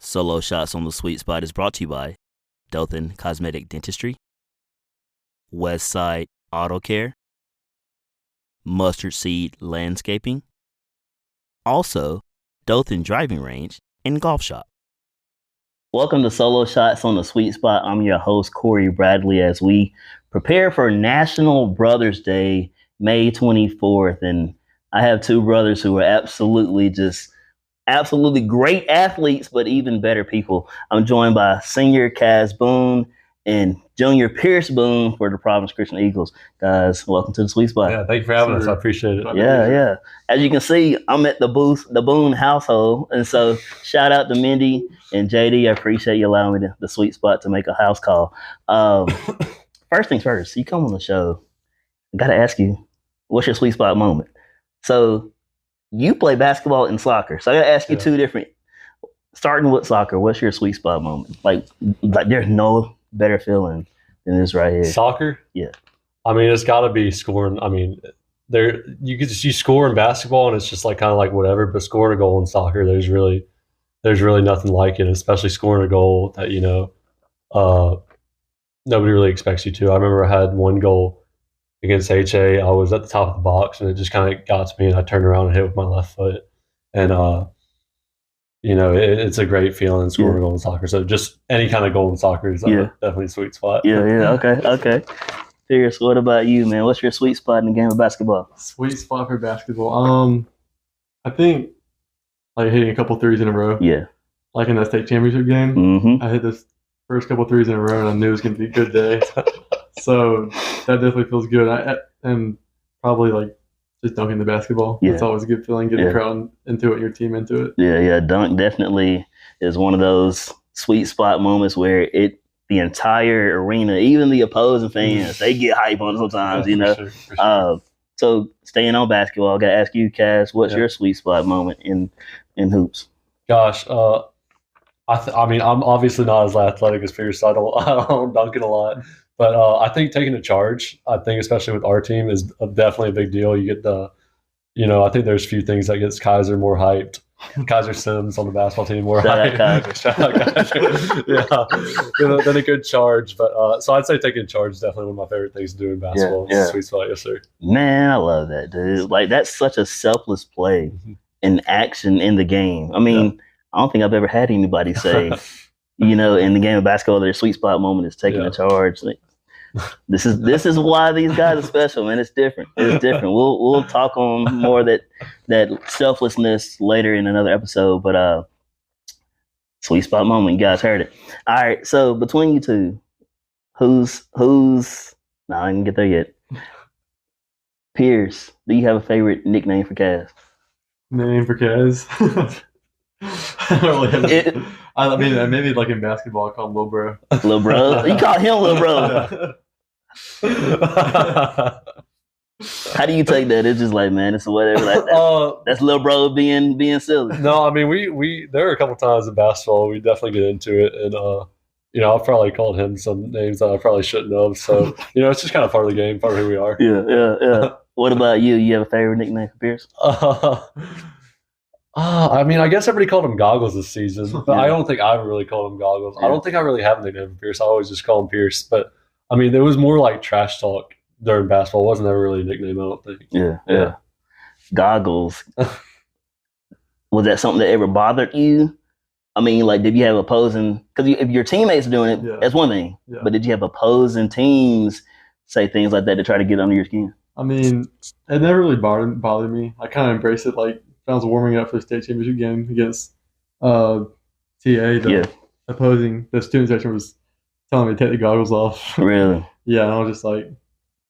Solo Shots on the Sweet Spot is brought to you by Dothan Cosmetic Dentistry, Westside Auto Care, Mustard Seed Landscaping, also Dothan Driving Range and Golf Shop. Welcome to Solo Shots on the Sweet Spot. I'm your host, Corey Bradley, as we prepare for National Brothers Day, May 24th. And I have two brothers who are absolutely great athletes, but even better people. I'm joined by senior Kaz Boone and junior Pearce Boone for the Providence Christian Eagles. Guys, welcome to the Sweet Spot. Yeah, thank you for having us. I appreciate it. Yeah. As you can see, I'm at the Boone household. And so shout out to Mindy and JD. I appreciate you allowing me the Sweet Spot to make a house call. First things first, you come on the show. I got to ask you, what's your Sweet Spot moment? So you play basketball and soccer. So I got to ask you two different, starting with soccer, what's your Sweet Spot moment? Like there's no better feeling than this right here. Soccer? Yeah. I mean, it's got to be scoring. I mean, you score in basketball and it's just like kind of like whatever, but scoring a goal in soccer, there's really nothing like it, especially scoring a goal that, nobody really expects you to. I remember I had one goal against HA. I was at the top of the box and it just kind of got to me and I turned around and hit with my left foot. And, it's a great feeling scoring a goal in soccer. So just any kind of goal in soccer is definitely a sweet spot. Yeah. Okay. Pearce, what about you, man? What's your sweet spot in the game of basketball? Sweet spot for basketball. I think like hitting a couple threes in a row. Yeah. Like in that state championship game, I hit this first couple threes in a row and I knew it was going to be a good day. So that definitely feels good. And probably like just dunking the basketball. Yeah. It's always a good feeling, getting the crowd into it, your team into it. Yeah. Dunk definitely is one of those sweet spot moments where the entire arena, even the opposing fans, they get hype on it sometimes, For sure. So staying on basketball, I got to ask you, Kaz, what's your sweet spot moment in hoops? Gosh, I mean, I'm obviously not as athletic as Pearce, so I don't dunk it a lot. But I think taking a charge, especially with our team, is definitely a big deal. You get I think there's a few things that gets Kaiser more hyped. Kaiser Sims on the basketball team more hyped. Shout out Kaiser. Then a good charge. But so I'd say taking a charge is definitely one of my favorite things to do in basketball. Yeah. Sweet spot, yes, sir. Man, I love that, dude. Like, that's such a selfless play in action in the game. I mean, I don't think I've ever had anybody say, in the game of basketball, their sweet spot moment is taking a charge. Like, this is why these guys are special, man. It's different. We'll talk on more of that selflessness later in another episode. But sweet spot moment, you guys heard it. All right. So between you two, who's? No, I didn't get there yet. Pearce, do you have a favorite nickname for Kaz? Name for Kaz? I don't really have I mean, maybe like in basketball, I call him Lil Bro. Lil Bro? You call him Lil Bro. How do you take that? It's just like, man, it's whatever. Like that's Lil Bro being silly. No, I mean, we there are a couple times in basketball we definitely get into it, and I've probably called him some names that I probably shouldn't have. So it's just kind of part of the game, part of who we are. Yeah. What about you? You have a favorite nickname for Pearce? I mean, I guess everybody called him Goggles this season, but I don't think I really called him Goggles. Yeah. I don't think I really have a nickname for Pearce. I always just call him Pearce. But, I mean, there was more like trash talk during basketball. It wasn't ever really a nickname, I don't think. Yeah. Goggles. Was that something that ever bothered you? I mean, like, did you have opposing – because if your teammates are doing it, that's one thing. Yeah. But did you have opposing teams say things like that to try to get under your skin? I mean, it never really bothered me. I kind of embraced it like – I was warming up for the state championship game against TA. The student section was telling me to take the goggles off. Really? Yeah, and I was just like,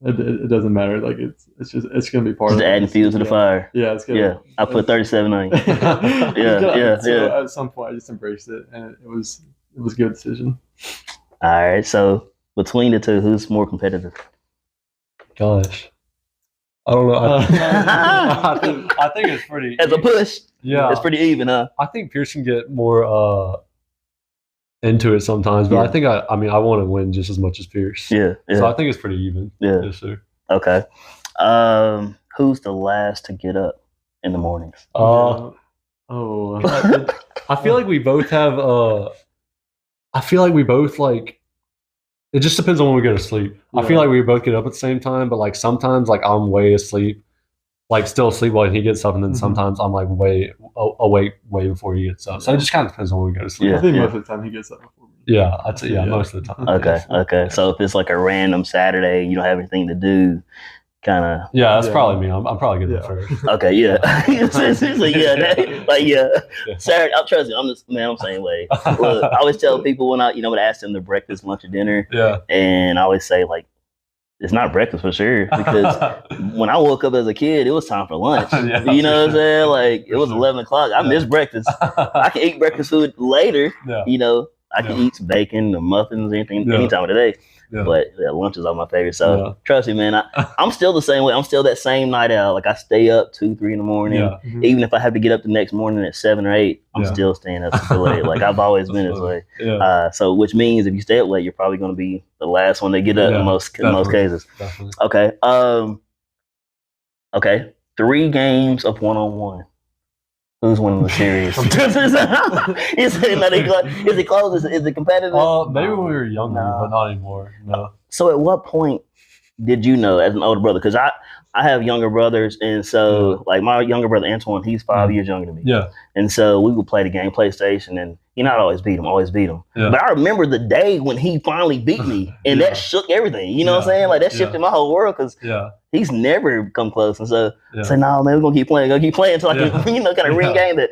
it doesn't matter. Like it's going to be part of it. Just adding fuel to the fire. Yeah, it's good. Yeah, I put 37 on you. Yeah. So at some point, I just embraced it, and it was a good decision. All right. So between the two, who's more competitive? Gosh. I don't know. I think it's pretty as a push. Yeah, it's pretty even, huh? I think Pearce can get more into it sometimes, but I think I want to win just as much as Pearce. Yeah. So I think it's pretty even. Yeah. Yes, sir. Okay. Who's the last to get up in the mornings? I I feel like we both have. I feel like we both like. It just depends on when we go to sleep. Yeah. I feel like we both get up at the same time, but like sometimes like I'm way asleep, like still asleep while he gets up, and then sometimes I'm like way awake way before he gets up. So it just kind of depends on when we go to sleep. I think most of the time he gets up before me. Yeah, I'd say most of the time. Okay. So if it's like a random Saturday, you don't have anything to do, kind of. Yeah, that's probably me. I'm probably getting first. Okay, yeah. Saturday. I'm trusting. I'm the same way. Look, I always tell people when I ask them to breakfast, lunch, or dinner. Yeah. And I always say like, it's not breakfast for sure, because when I woke up as a kid, it was time for lunch. You know what I'm saying? Like it was 11 o'clock. I miss breakfast. I can eat breakfast food later. Yeah. You know, I can eat some bacon, or muffins, anything, any time of the day. Yeah. But lunch is all my favorite. So trust me, man, I'm still the same way. I'm still that same night owl. Like I stay up 2-3 in the morning. Yeah. Even if I have to get up the next morning at 7 or 8, I'm still staying up until late. Like I've always been this way. Yeah. So which means if you stay up late, you're probably going to be the last one to get up in most cases. Definitely. Okay. Okay. 3 games of 1-on-1. Who's winning the series? Is it close? Is it competitive? Maybe when we were younger, but not anymore. No. So at what point did you know as an older brother? Because I have younger brothers, and so like my younger brother Antoine, he's 5 years younger than me. Yeah. And so we would play the game PlayStation, and not always beat him. Yeah. But I remember the day when he finally beat me, and that shook everything. You know what I'm saying? Like that shifted my whole world, because he's never come close. And so I said, no, man, we're gonna keep playing until I can, kind of regain that.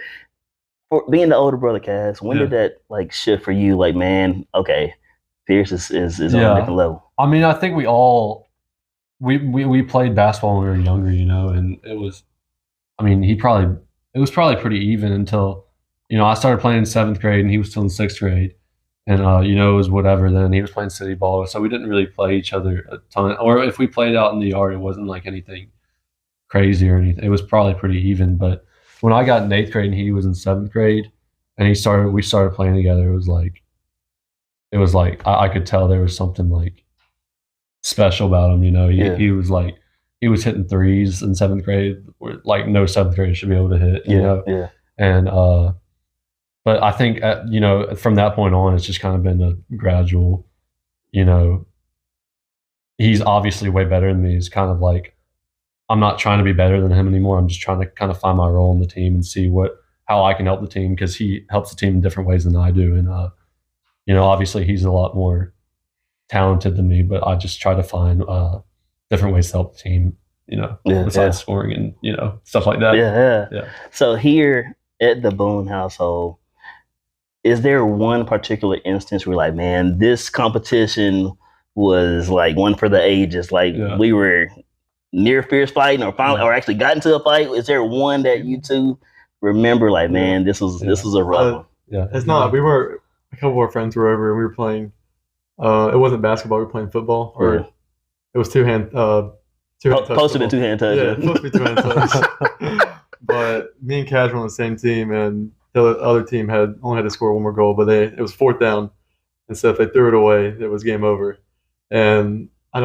For being the older brother, Cass, when did that like shift for you? Like, man, okay, Pearce is on a different level. I mean, I think we all we played basketball when we were younger, and it was, I mean, it was probably pretty even until, I started playing in 7th grade and he was still in 6th grade. And, it was whatever then. He was playing city ball, so we didn't really play each other a ton. Or if we played out in the yard, it wasn't like anything crazy or anything. It was probably pretty even. But when I got in 8th grade and he was in 7th grade and we started playing together, it was like I could tell there was something like special about him. He was like, he was hitting threes in 7th grade, where like no 7th grader should be able to hit, Yeah. And, but I think, from that point on, it's just kind of been a gradual, he's obviously way better than me. It's kind of like, I'm not trying to be better than him anymore. I'm just trying to kind of find my role in the team and see how I can help the team, because he helps the team in different ways than I do. And, obviously he's a lot more talented than me, but I just try to find different ways to help the team, besides scoring and, stuff like that. Yeah. So here at the Boone household, is there one particular instance where like, man, this competition was like one for the ages? Like we were near fierce fighting or finally or actually got into a fight? Is there one that you two remember like, man, this was a rough one? Yeah. It's not. We were, a couple of our friends were over and we were playing, it wasn't basketball, we were playing football, or it was two-hand touch. Supposed to be two-hand touch. Yeah, supposed to be two-hand touch. But me and Cash were on the same team, and the other team only had to score one more goal, but it was 4th down, and so if they threw it away, it was game over. And I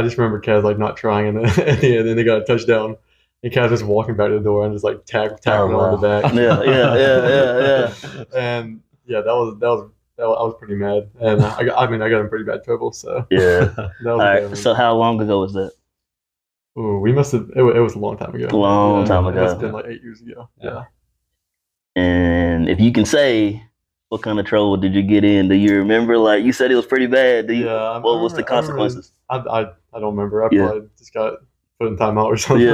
just remember Cash like not trying, and at the end, then they got a touchdown, and Cash was walking back to the door and just like tackling him on the back. Yeah. And I was pretty mad, and I got in pretty bad trouble. So yeah. All right. So how long ago was that? Ooh, we must have. It was a long time ago. Time ago. It must have been like 8 years ago. Yeah. And if you can say, what kind of trouble did you get in? Do you remember? Like you said, it was pretty bad. What was the consequences? I don't remember. I probably just got put in timeout or something.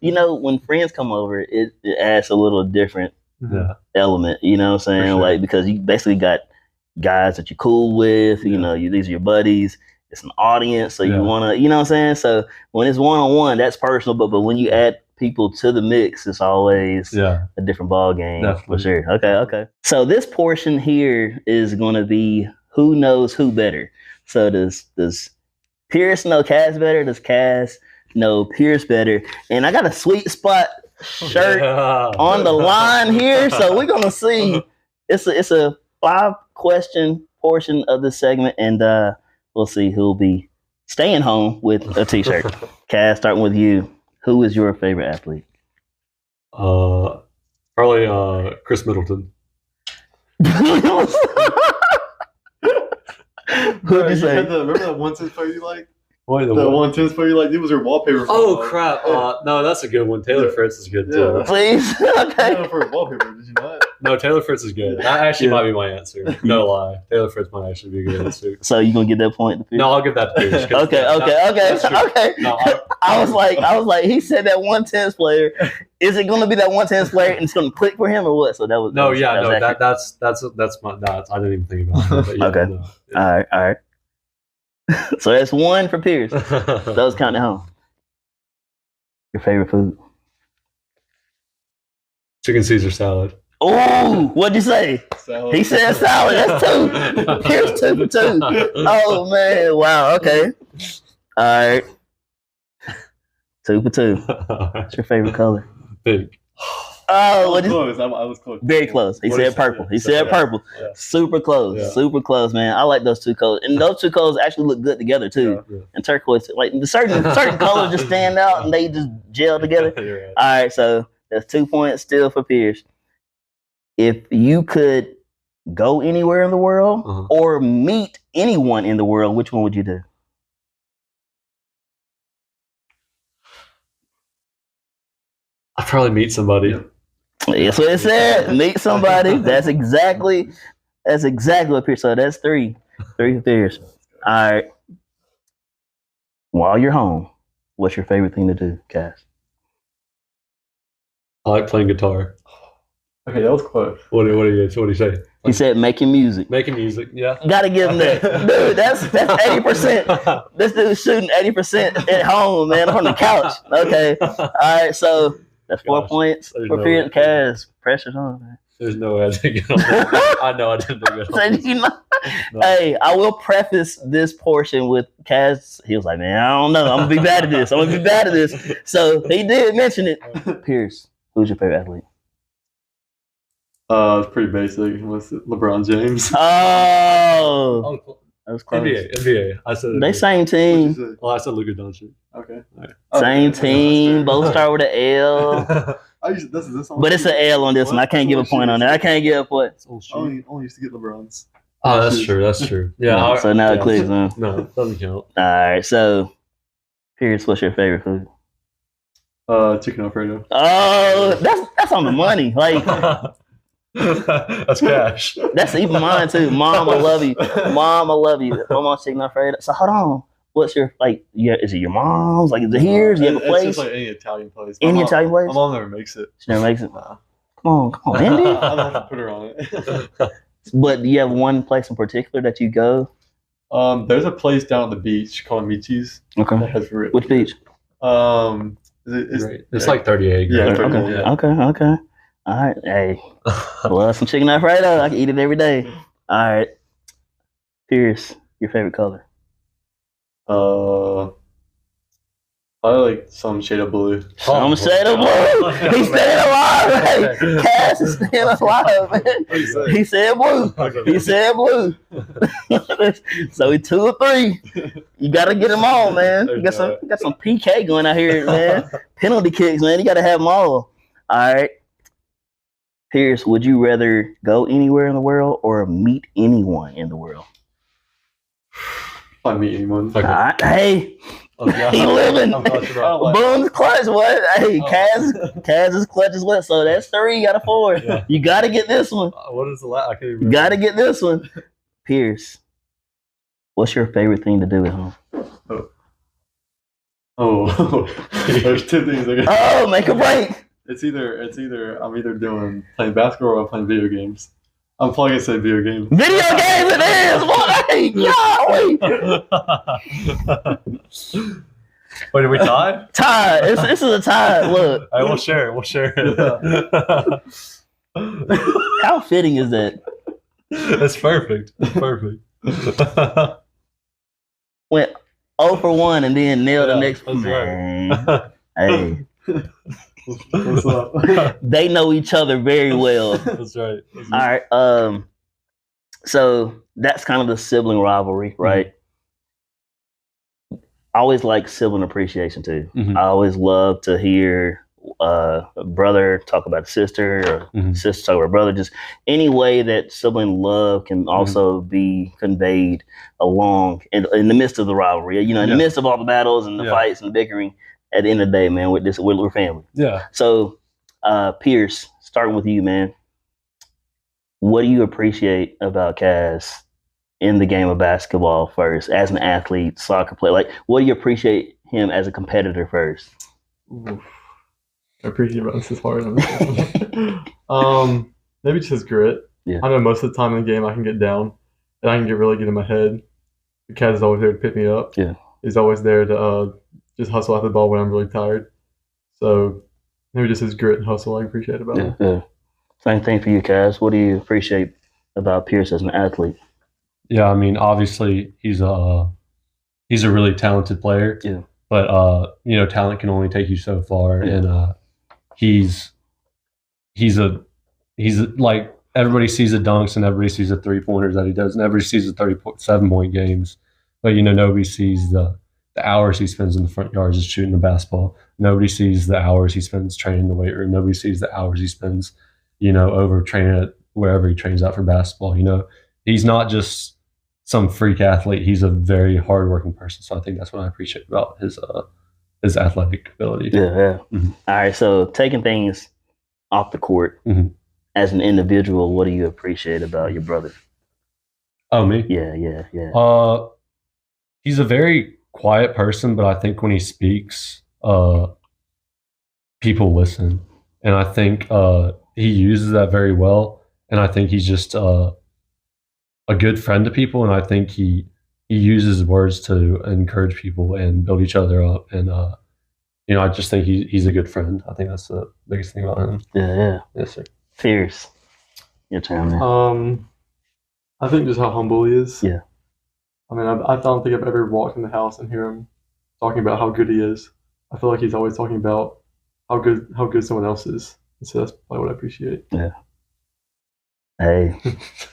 Yeah. When friends come over, it adds a little different element. You know what I'm saying? Sure. Like, because you basically got guys that you're cool with. These are your buddies. It's an audience, so you want to, you know what I'm saying? So when it's one-on-one, that's personal, but when you add people to the mix, it's always a different ball game. Definitely. For sure. Okay. So this portion here is going to be who knows who better. So does Pearce know Cass better? Does Cass know Pearce better? And I got a sweet spot shirt on the line here, so we're going to see. It's a 5-question portion of this segment, and we'll see who'll be staying home with a t-shirt. Cass, starting with you. Who is your favorite athlete? From Probably Chris Middleton. Who'd you say? Remember that one tennis player you liked? Wait, The one tennis player you liked? It was your wallpaper. Oh crap! No, that's a good one. Taylor Fritz is good too. Please. Okay. No, for a wallpaper, did you not? No, Taylor Fritz is good. That actually might be my answer. No lie, Taylor Fritz might actually be a good answer. So you gonna get that point to Pierce? No, I'll give that to Pearce. Okay. No, I was like, he said that one tennis player. Is it gonna be that one tennis player and it's gonna click for him or what? So that was that's my. I didn't even think about it. But yeah, Okay. No. All right. So that's one for Pierce. Those count at home. Your favorite food? Chicken Caesar salad. Oh, what'd you say? Salad. He said salad. That's two. Pierce 2 for 2. Oh man! Wow. Okay. All right. 2 for 2. What's your favorite color? Pink. Oh, I was close. very close. He said purple. He said purple. Yeah. Super close. Yeah. Super close, man. I like those two colors, and those two colors actually look good together too. Yeah. And turquoise, like the certain colors just stand out and they just gel together. You're right. All right, so that's 2 points still for Pierce. If you could go anywhere in the world or meet anyone in the world, which one would you do? I'd probably meet somebody. Yeah. That's what it said. Meet somebody. That's exactly what Pierce. So that's 3 for Pierce. All right. While you're home, what's your favorite thing to do, Cass? I like playing guitar. Okay, that was close. What do you say? He said making music. Making music. Yeah. Gotta give him that. Dude, that's 80%. This dude's shooting 80% at home, man, on the couch. Okay. All right, so that's 4 points There's for no Pierce. way. Cass, pressure's on, man. There's no way I didn't get on that. I know I didn't get So, on you know, No. Hey, I will preface this portion with Cass. He was like, man, I don't know. I'm going to be bad at this. So he did mention it. Pierce, who's your favorite athlete? It's pretty basic. What's it? LeBron James. Oh, Oh, that was close. NBA. I said They NBA. same What'd you team. say? Oh, I said Luka Doncic. Okay. Same Okay. team. Both start with an L. This But it's an L on this one. I can't give a point on that. I can't give a point. It's I only used to get LeBron's. Oh, that's true. That's true. Yeah. So now it clicks, huh? No, it doesn't count. All right. So, Pierce, what's your favorite food? Chicken Alfredo. Oh, that's on the money. Like, That's cash. that's even mine too. Mom, I love you. Mom, I love you. My mom's chicken Alfredo. So hold on. What's your is it your mom's? Like, is it here? Do you have a It's place? just like any Italian place. Any Italian place? My mom never makes it. She never makes it. Nah. Come on, Andy. I don't have to put her on it. But do you have one place in particular that you go? There's a place down on the beach called Michi's. Okay. That has really Which beach? It's like 38. Yeah, right? Okay. Okay. All right. Hey, I love some chicken Alfredo. I can eat it every day. All right. Pierce, your favorite color? I like some shade of blue. Some shade of blue. He's staying alive. Hey, Cass is staying alive, man. He said blue. He said blue. So he 2 or 3. You gotta get them all, man. You got some PK going out here, man. Penalty kicks, man. You gotta have them all. All right. Pierce, would you rather go anywhere in the world or meet anyone in the world? If I meet anyone. Okay. All right. Hey, he living. Boone's clutch. What? Hey, Kaz is clutch as well. So that's 3 out of 4. Yeah. You gotta get this one. What is the last? I can't even You remember. gotta get this one. Pierce, what's your favorite thing to do at home? Oh, there's 2 things. Oh, make a break. It's either I'm either playing basketball or I'm playing video games. I'm probably gonna say video games. Video games it is. What? Hey, golly. Wait, did we tie? Tie. This is a tie. Look. All right, we'll share it. How fitting is that? It's perfect. Went 0 for 1 and then nailed the next that's one. right. Hey. What's up? They know each other very well. That's right. All right. So that's kind of the sibling rivalry, right? I always like sibling appreciation too. Mhm. I always love to hear a brother talk about a sister, or Mhm. sister talk about a brother. Just any way that sibling love can also be conveyed along in the midst of the rivalry. You know, in the Yeah. midst of all the battles and the Yeah. fights and the bickering. At the end of the day, man, we're family. Yeah. So, Pearce, starting with you, man. What do you appreciate about Kaz in the game of basketball first, as an athlete, soccer player? Like, what do you appreciate him as a competitor first? Oof. I appreciate about this as hard maybe just his grit. Yeah. I know most of the time in the game I can get down and I can really get in my head. The cat is always there to pick me up. Yeah. He's always there to just hustle out the ball when I'm really tired. So maybe just his grit and hustle I appreciate about him. Yeah. Same thing for you, Kaz. What do you appreciate about Pearce as an athlete? Yeah, I mean, obviously he's a really talented player. Yeah. But you know, talent can only take you so far, Yeah. and he's like, everybody sees the dunks and everybody sees the 3-pointers that he does, and everybody sees the 37-point games. But you know, nobody sees the hours he spends in the front yards just shooting the basketball. Nobody sees the hours he spends training in the weight room. Nobody sees the hours he spends, you know, over training at wherever he trains out for basketball. You know, he's not just some freak athlete. He's a very hardworking person. So I think that's what I appreciate about his athletic ability. Yeah. Mhm. All right. So, taking things off the court, Mhm. as an individual, what do you appreciate about your brother? Oh, me? Yeah. He's a very quiet person, but I think when he speaks, people listen, and I think he uses that very well. And I think he's just a good friend to people, and I think he uses words to encourage people and build each other up. And you know, I just think he's a good friend. I think that's the biggest thing about him. Yeah. Yes, sir. Pearce, your turn, man. I think just how humble he is. Yeah. I mean, I don't think I've ever walked in the house and hear him talking about how good he is. I feel like he's always talking about how good someone else is. And so that's probably what I appreciate. Yeah. Hey,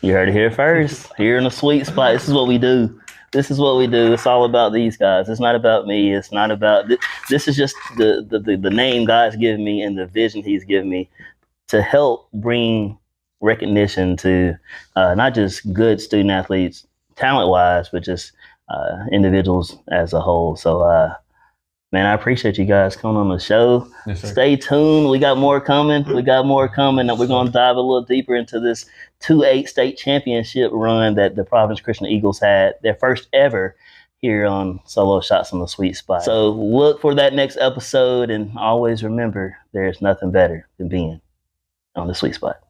you heard it here first. Here in the sweet spot. This is what we do. It's all about these guys. It's not about me. It's not about this. Is just the name God's given me and the vision He's given me to help bring recognition to not just good student athletes, talent wise, but just individuals as a whole. So, man, I appreciate you guys coming on the show. Yes, sir. Stay tuned. We got more coming. We're going to dive a little deeper into this 2-8 state championship run that the Providence Christian Eagles had, their first ever, here on Solo Shots on the Sweet Spot. So look for that next episode, and always remember, there's nothing better than being on the Sweet Spot.